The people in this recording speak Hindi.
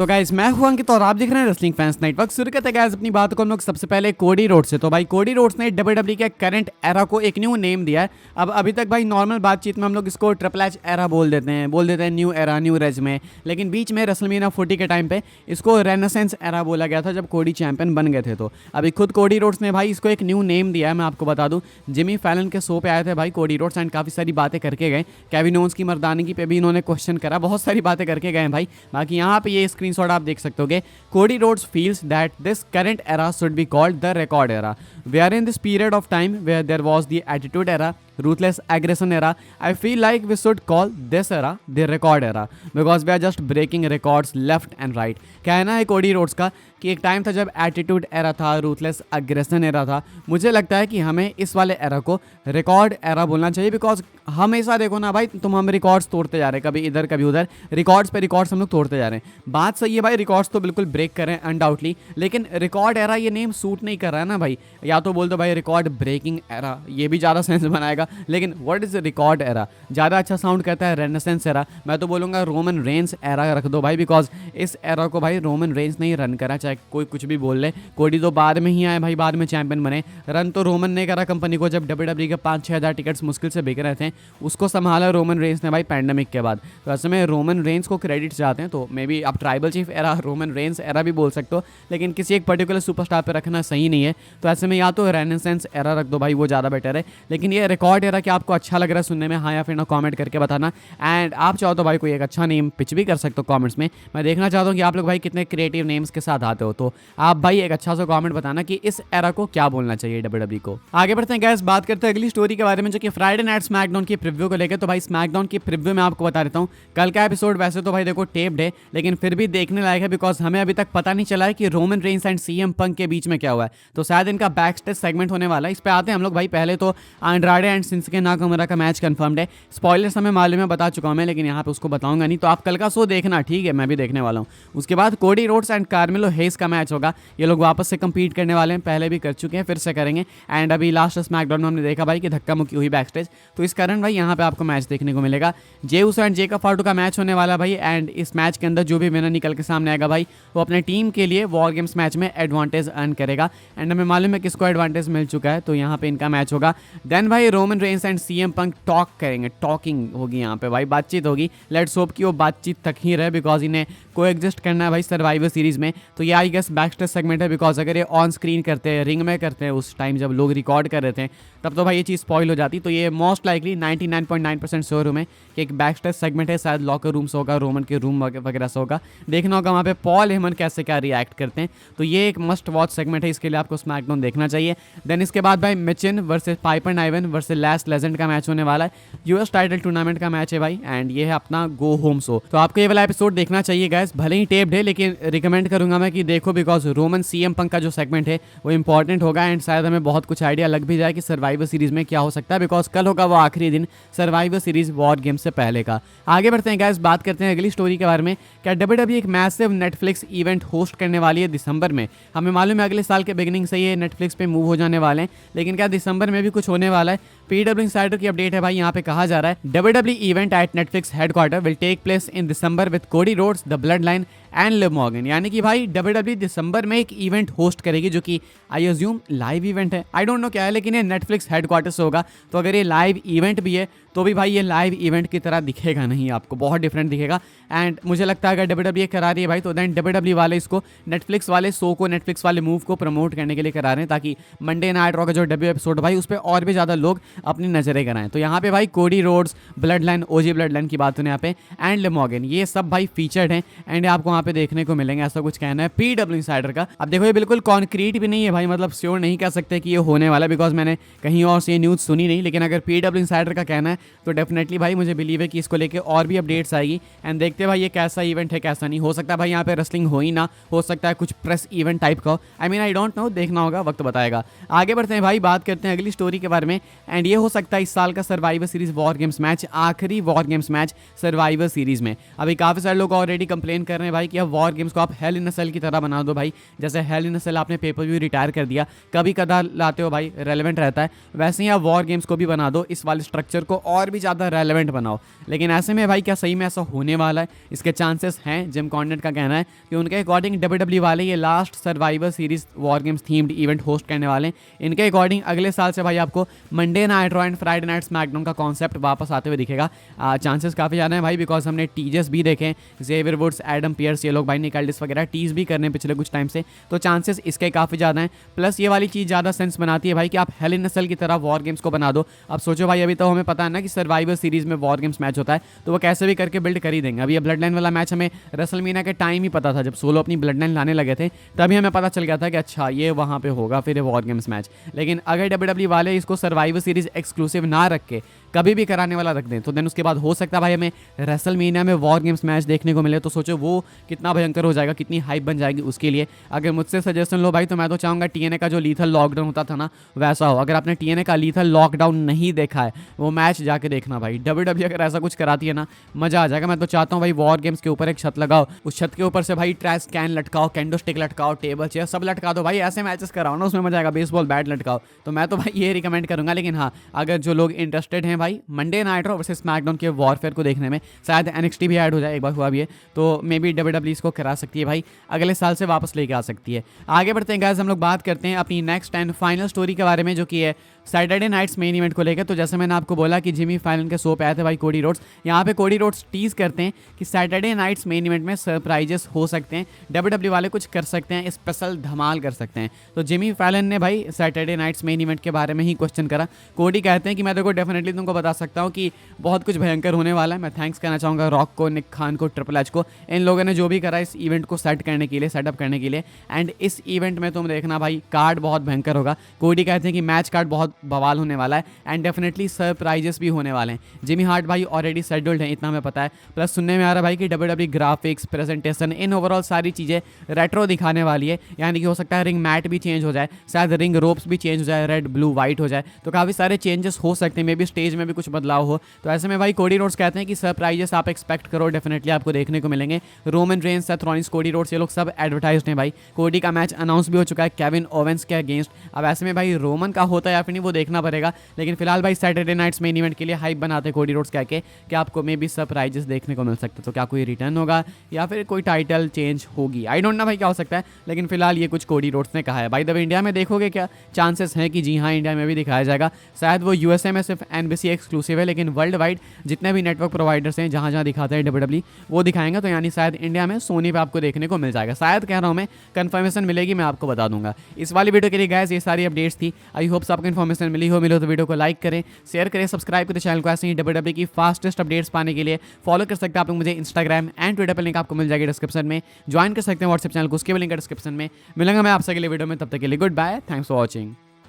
तो गाइस मैं हूं अंकित और आप देख रहे हैं रेसलिंग फैंस नेटवर्क। शुरू करते हैं गाइस अपनी बात को हम लोग सबसे पहले कोडी रोड से। तो भाई कोडी रोड्स ने डब्ल्यूडब्ल्यूई के करंट एरा को एक न्यू नेम दिया है। अब अभी तक भाई नॉर्मल बातचीत में हम लोग इसको ट्रिपल एच एरा बोल देते हैं न्यू एरा न्यू रेज में। लेकिन बीच में रेसलमेनिया 40 के टाइम पे इसको रेनेसेंस एरा बोला गया था जब कोडी चैंपियन बन गए थे। तो अभी खुद कोडी रोड्स ने भाई इसको एक न्यू नेम दिया है। मैं आपको बता दूं जिमी फैलन के शो पे आए थे भाई कोडी रोड्स एंड काफ़ी सारी बातें करके गए। केविन ओवेंस की मर्दानगी पे भी इन्होंने क्वेश्चन करा, बहुत सारी बातें करके गए भाई। बाकी यहाँ पे ये स्क्रीनशॉट आप देख सकते हो। Cody Rhodes feels that this current era should be called the record era. We are in this period of time where there was the attitude era, ruthless aggression era. I feel like we should call this era the record era because we are just breaking records left and right. कहना है कोडी रोड्स का कि एक टाइम था जब एटीट्यूड एरा था, रूथलेस अग्रेशन एरा था। मुझे लगता है कि हमें इस वाले एरा को रिकॉर्ड एरा बोलना चाहिए बिकॉज हमेशा देखो ना भाई हम रिकॉर्ड्स तोड़ते जा रहे हैं, कभी इधर कभी उधर, रिकॉर्ड्स पे रिकॉर्ड्स हम लोग तोड़ते जा रहे हैं। बात सही है भाई, रिकॉर्ड्स तो बिल्कुल ब्रेक कर रहे हैं अनडाउटली, लेकिन रिकॉर्ड एरा ये नेम सूट नहीं कर रहा है ना भाई। या तो बोल दो भाई रिकॉर्ड ब्रेकिंग एरा, ये भी ज़्यादा सेंस बनाएगा, लेकिन व्हाट इज़ रिकॉर्ड एरा ज़्यादा अच्छा साउंड करता है। रेनेसेंस एरा, मैं तो बोलूँगा रोमन रेंस एरा रख दो भाई बिकॉज इस एरा को भाई रोमन रेंस नहीं रन करा, चाहे कोई कुछ भी बोल ले। कोडी तो बाद में ही आए भाई, बाद में चैंपियन बने। रन तो रोमन ने करा कंपनी को जब डब्ल्यूडब्ल्यूई के 5-6 हज़ार टिकट्स मुश्किल से बिक रहे थे, उसको संभाला रोमन रेंस ने भाई पैंडेमिक के बाद। तो ऐसे में रोमन रेंस को क्रेडिट चाहते हैं तो मे बी आप tribal chief era, Roman Reigns era भी बोल सकते हो, लेकिन किसी एक पर्टिकुलर सुपरस्टार पे रखना सही नहीं है। तो ऐसे में या तो रेनेसेंस एरा रख दो भाई, वो ज़्यादा बेटर है। लेकिन ये रिकॉर्ड एरा क्या आपको अच्छा लग रहा है सुनने में, हाँ या फिर ना, कॉमेंट करके बताना। एंड आप चाहो तो भाई कोई एक अच्छा नेम पिच भी कर सकते हो कॉमेंट्स में। मैं देखना चाहता हूँ कि आप लोग भाई कितने क्रिएटिव नेम्स के साथ आते हो। तो आप भाई एक अच्छा सा कमेंट बताना कि इस एरा को क्या बोलना चाहिए डब्ल्यूडब्ल्यूई को। आगे बढ़ते हैं गाइस, बात करते हैं अगली स्टोरी के बारे में जो कि फ्राइडे नाइट स्मैकडाउन की प्रीव्यू को लेकर। तो भाई स्मैकडाउन की प्रीव्यू में आपको बता देता हूँ, कल का एपिसोड वैसे तो भाई देखो टेप्ड है, लेकिन फिर भी देखने लायक है बिकॉज हमें अभी तक पता नहीं चला है कि Roman Reigns and CM Punk के बीच में क्या हुआ है। तो शायद इनका बैक स्टेज सेगमेंट होने वाला है, इस पे आते हैं हम लोग भाई। पहले तो एंड्राडे एंड शिंसुके नाकामुरा का मैच कंफर्म्ड है। स्पॉयलर्स हमें मालूम है, बता चुका हूं मैं, लेकिन यहाँ पे उसको बताऊंगा नहीं। तो आप कल का शो देखना, ठीक है, मैं भी देखने वाला हूँ। उसके बाद कोडी रोड्स एंड कार्मेलो हेस का मैच होगा। ये लोग वापस से कंपीट करने वाले हैं, पहले भी कर चुके हैं, फिर से करेंगे। एंड अभी लास्ट स्मैकडाउन में हमने देखा भाई कि धक्का मुक्की हुई बैक स्टेज, तो इस कारण भाई यहाँ पे आपको मैच देखने को मिलेगा। जे उसो एंड जेकब फार्टू का मैच होने वाला भाई। एंड इस मैच के अंदर जो भी विनर निकल के सामने आएगा भाई, वो अपने टीम के लिए वॉर गेम्स मैच में एडवांटेज अर्न करेगा। एंड हमें मालूम है किसको एडवांटेज मिल चुका है, तो यहाँ पे इनका मैच होगा। देन भाई Roman Reigns and CM Punk talk करेंगे, टॉकिंग होगी यहाँ पे भाई, बातचीत होगी। लेट्स होप कि वो बातचीत तक ही रहे बिकॉज इन्हें को एग्जिस्ट करना है भाई सर्वाइवर सीरीज में। तो ये I guess backstage segment है बिकॉज अगर ये ऑन स्क्रीन करते हैं, रिंग में करते हैं उस टाइम जब लोग रिकॉर्ड कर रहे थे, तब तो भाई ये चीज़ स्पॉइल हो जाती। तो ये मोस्ट लाइकली 99.9% श्योर हूँ मैं कि एक बैक स्टेज सेगमेंट है, शायद लॉकर रूम से होगा, रोमन के रूम वगैरह से होगा। देखना होगा वहाँ पे पॉल हेमन कैसे क्या रिएक्ट करते हैं। तो ये एक मस्ट वॉच सेगमेंट है, इसके लिए आपको स्मैकडाउन देखना चाहिए। देन इसके बाद भाई Michin versus Piper Niven versus Lash Legend का मैच होने वाला है। यूएस टाइटल टूर्नामेंट का मैच है भाई, एंड ये है अपना गो होम शो। तो आपको ये वाला एपिसोड देखना चाहिए गाइस, भले ही टेप्ड है, लेकिन रिकमेंड करूंगा मैं कि देखो बिकॉज रोमन सीएम पंक का जो सेगमेंट है वो इंपॉर्टेंट होगा। एंड शायद हमें बहुत कुछ आइडिया लग भी जाए कि सर्वाइवर सीरीज में क्या हो सकता है बिकॉज कल होगा वो आखिरी दिन सर्वाइवर सीरीज वॉर गेम से पहले का। आगे बढ़ते हैं गाइस, बात करते हैं अगली स्टोरी के बारे में। क्या डब्ल्यूडब्ल्यूई एक मैसिव नेटफ्लिक्स इवेंट होस्ट करने वाली है दिसंबर में। हमें मालूम है अगले साल के बिगिनिंग से ये नेटफ्लिक्स पे मूव हो जाने वाले हैं, लेकिन क्या दिसंबर में भी कुछ होने वाला है। पीडब्ल्यू इंसाइडर की अपडेट है भाई, यहाँ पे कहा जा रहा है WWE event at Netflix headquarter will take place in December with Cody Rhodes, the bloodline and Liv Morgan. यानी कि भाई डब्ल्यूडब्ल्यूई दिसंबर में एक इवेंट होस्ट करेगी जो कि आई अज्यूम लाइव इवेंट है, आई डोंट नो क्या है, लेकिन ये नेटफ्लिक्स हेडक्वार्टर से होगा। तो अगर ये लाइव इवेंट भी है तो भी भाई ये लाइव इवेंट की तरह दिखेगा नहीं, आपको बहुत डिफरेंट दिखेगा। एंड मुझे लगता है अगर डब्ल्यूडब्ल्यूई करा रही है भाई, तो देन डब्ल्यूडब्ल्यूई वाले इसको नेटफ्लिक्स वाले शो को, नेटफ्लिक्स वाले मूव को प्रमोट करने के लिए करा रहे हैं, ताकि मंडे नाइट रॉ का जो डब्ल्यू एपिसोड भाई उस पर और भी ज़्यादा लोग अपनी नजरें कराएं। तो यहाँ पे भाई कोडी रोड्स, ब्लड लाइन, ओजी ब्लड लाइन की बात होने यहाँ पे, एंड लिव मॉर्गन, ये सब भाई फीचर्ड हैं एंड आपको वहाँ पे देखने को मिलेंगे, ऐसा कुछ कहना है पीडब्ल्यू इंसाइडर का। अब देखो ये बिल्कुल कॉन्क्रीट भी नहीं है भाई, मतलब श्योर नहीं कह सकते कि ये होने वाला बिकॉज मैंने कहीं और से ये न्यूज़ सुनी नहीं, लेकिन अगर पीडब्ल्यू इंसाइडर का कहना है तो डेफिनेटली भाई मुझे बिलीव है कि इसको लेके और भी अपडेट्स आएगी। एंड देखते भाई ये कैसा इवेंट है कैसा नहीं। हो सकता है भाई यहाँ पे रेसलिंग हो ही ना, हो सकता है कुछ प्रेस इवेंट टाइप का हो, आई डोंट नो, देखना होगा, वक्त बताएगा। आगे बढ़ते हैं भाई, बात करते हैं अगली स्टोरी के बारे में। एंड ये हो सकता है इस साल का Survivor Series War Games match, आखिरी War Games match Survivor Series में। अभी काफ़ी सारे लोग ऑलरेडी कंप्लेन कर रहे हैं भाई कि अब वॉर गेम्स को आप हेल इन अ सेल की तरह बना दो भाई, जैसे हेल इन अ सेल आपने पेपर व्यू रिटायर कर दिया, कभी कदा लाते हो भाई, रेलेवेंट रहता है, वैसे ही आप वॉर गेम्स को भी बना दो, इस वाले स्ट्रक्चर को और भी ज़्यादा रेलेवेंट बनाओ। लेकिन ऐसे में भाई क्या सही में ऐसा होने वाला है? इसके चांसेस हैं। जिम कॉर्नेट का कहना है कि उनके अकॉर्डिंग डब्ल्यूडब्ल्यू वाले ये last survivor Series War games themed event host करने वाले हैं। इनके अकॉर्डिंग अगले साल से भाई आपको Monday night raw and Friday night SmackDown का कॉन्सेप्ट वापस आते हुए दिखेगा। चांसेस काफ़ी ज़्यादा है भाई, बिकॉज हमने टीजेस भी देखे, जेवियर वुड्स, एडम पियर्स, ये लोग भाई निकाल्डिस वगैरह टीज भी करने पिछले कुछ टाइम से, तो चांसेस इसके काफ़ी ज़्यादा हैं। प्लस ये वाली चीज़ ज़्यादा सेंस बनाती है भाई कि आप हेल इन अ सेल की तरह वॉर गेम्स को बना दो। अब सोचो भाई, अभी तो हमें पता है ना कि सर्वाइवर सीरीज में वॉर गेम्स मैच होता है, तो वो कैसे भी करके बिल्ड कर ही देंगे। अभी ये ब्लड लाइन वाला मैच हमें रेसलमेनिया के टाइम ही पता था, जब सोलो अपनी ब्लड लाइन लाने लगे थे तभी हमें पता चल गया था कि अच्छा ये वहाँ पे होगा फिर वॉर गेम्स मैच। लेकिन अगर डब्ल्यूडब्ल्यू वाले इसको सर्वाइवर सीरीज एक्सक्लूसिव ना रख के कभी भी कराने वाला रख दें, तो देन उसके बाद हो सकता है भाई हमें रेसलमेनिया में वॉर गेम्स मैच देखने को मिले। तो सोचो वो कितना भयंकर हो जाएगा, कितनी हाइप बन जाएगी उसके लिए। अगर मुझसे सजेशन लो भाई, तो मैं तो चाहूँगा टीएनए का जो लीथल लॉकडाउन होता था ना, वैसा हो। अगर आपने टीएनए का लीथल लॉकडाउन नहीं देखा है, वो मैच जाके देखना भाई। डब्ल्यूडब्ल्यू अगर ऐसा कुछ कराती है ना, मजा आ जाएगा। मैं तो चाहता हूँ भाई वॉर गेम्स के ऊपर एक छत लगाओ, उस छत के ऊपर से भाई ट्रैश कैन लटकाओ, कैंडो स्टिक लटकाओ, टेबल चेयर सब लटका दो भाई, ऐसे मैचेस कराओ ना, उसमें मजा आएगा। बेसबॉल बैट लटकाओ। तो मैं तो भाई ये रिकमेंड करूंगा। लेकिन हाँ, अगर जो लोग इंटरेस्टेड हैं भाई Monday night raw versus SmackDown के वॉरफेयर को देखने में, शायद एनएक्सटी भी ऐड हो जाए, एक बार हुआ भी है, तो मे बी डब्ल्यूडब्ल्यू इसको करा सकती है भाई, अगले साल से वापस लेके आ सकती है। आगे बढ़ते हैं गाइस, हम लोग बात करते हैं अपनी नेक्स्ट एंड फाइनल स्टोरी के बारे में, जो कि है सैटरडे नाइट्स मेन इवेंट को लेकर। तो जैसे मैंने आपको बोला कि जिमी फाइनल के शो पे आए थे भाई कोडी रोड्स, यहाँ पे कोडी रोड्स टीज करते हैं कि सैटरडे नाइट्स मेन इवेंट में सरप्राइजेस हो सकते हैं, डब्ल्यूडब्ल्यू वाले कुछ कर सकते हैं, स्पेशल धमाल कर सकते हैं। तो जिमी फैलन ने भाई सैटरडे नाइट्स मेन इवेंट के बारे में ही क्वेश्चन करा। कोडी कहते हैं कि मैं देखो डेफिनेटली तुमको बता सकता हूँ कि बहुत कुछ भयंकर होने वाला है। मैं थैंक्स करना चाहूँगा रॉक को, निक खान को, ट्रिपल एच को, इन लोगों ने जो भी करा इस इवेंट को सेट करने के लिए, सेटअप करने के लिए। एंड इस इवेंट में तुम देखना भाई कार्ड बहुत भयंकर होगा। कोडी कहते हैं कि मैच कार्ड बहुत बवाल होने वाला है एंड डेफिनेटली सरप्राइजेस भी होने वाले हैं। जिमी हार्ट भाई ऑलरेडी शेड्यूल्ड है, इतना हमें पता है। प्लस सुनने में आ रहा है भाई कि WW graphics, presentation, in overall सारी चीज़ें रेट्रो दिखाने वाली है। यानी कि हो सकता है रिंग मैट भी चेंज हो जाए, शायद रिंग रोप्स भी चेंज हो जाए, रेड ब्लू वाइट हो जाए, तो काफ़ी सारे चेंजेस हो सकते हैं। मे बी स्टेज में भी कुछ बदलाव हो। तो ऐसे में भाई कोडी रोड्स कहते हैं कि सरप्राइजेस आप एक्सपेक्ट करो, डेफिनेटली आपको देखने को मिलेंगे। Roman Reigns, Seth Rollins, Cody Rhodes, ये लोग सब एडवर्टाइज्ड हैं भाई। कोडी का मैच अनाउंस भी हो चुका है केविन ओवेंस के अगेंस्ट। अब ऐसे में भाई रोमन का होता है या फिर नहीं वो देखना पड़ेगा। लेकिन फिलहाल भाई सैटरडे नाइट्स मेन इवेंट के लिए हाइप बनाते हैं कोडी रोड्स कहके कि आपको मे बी सरप्राइजेस देखने को मिल सकते। तो क्या कोई रिटर्न होगा या फिर कोई टाइटल चेंज होगी, आई डोंट नो भाई क्या हो सकता है। लेकिन फिलहाल ये कुछ कोडी रोड्स ने कहा है। भाई द इंडिया में देखोगे क्या चांसेस हैं कि जी हाँ इंडिया में भी दिखाया जाएगा। शायद वो यूएसए में सिर्फ एनबीसी एक्सक्लूसिव है, लेकिन वर्ल्ड वाइड जितने भी नेटवर्क प्रोवाइडर्स हैं जहाँ जहाँ दिखाते हैं डब्ल्यूडब्ल्यू वो दिखाएंगे। तो यानी शायद इंडिया में सोनी पे आपको देखने को मिल जाएगा। शायद कह रहा हूँ मैं, कंफर्मेशन मिलेगी मैं आपको बता दूंगा। इस वाली वीडियो के लिए गाइस ये सारी अपडेट्स थी। आई होप्स आपको इन्फॉर्मेशन मिली हो तो वीडियो को लाइक करें, शेयर करें, सब्सक्राइब करें चैनल को। ऐसे ही डब्ल्यूडब्ल्यू की फास्टेस्ट अपडेट्स पाने के लिए फॉलो कर सकते हैं आप लोग मुझे इंस्टाग्राम एंड ट्विटर पर, लिंक आपको मिल जाएगी डिस्क्रिप्शन में। ज्वाइन कर सकते हैं व्हाट्सएप चैनल को, उसके भी लिंक है डिस्क्रिप्शन में। मिलेंगे मैं आपसे अगले वीडियो में, तब तक के लिए goodbye, thanks for watching.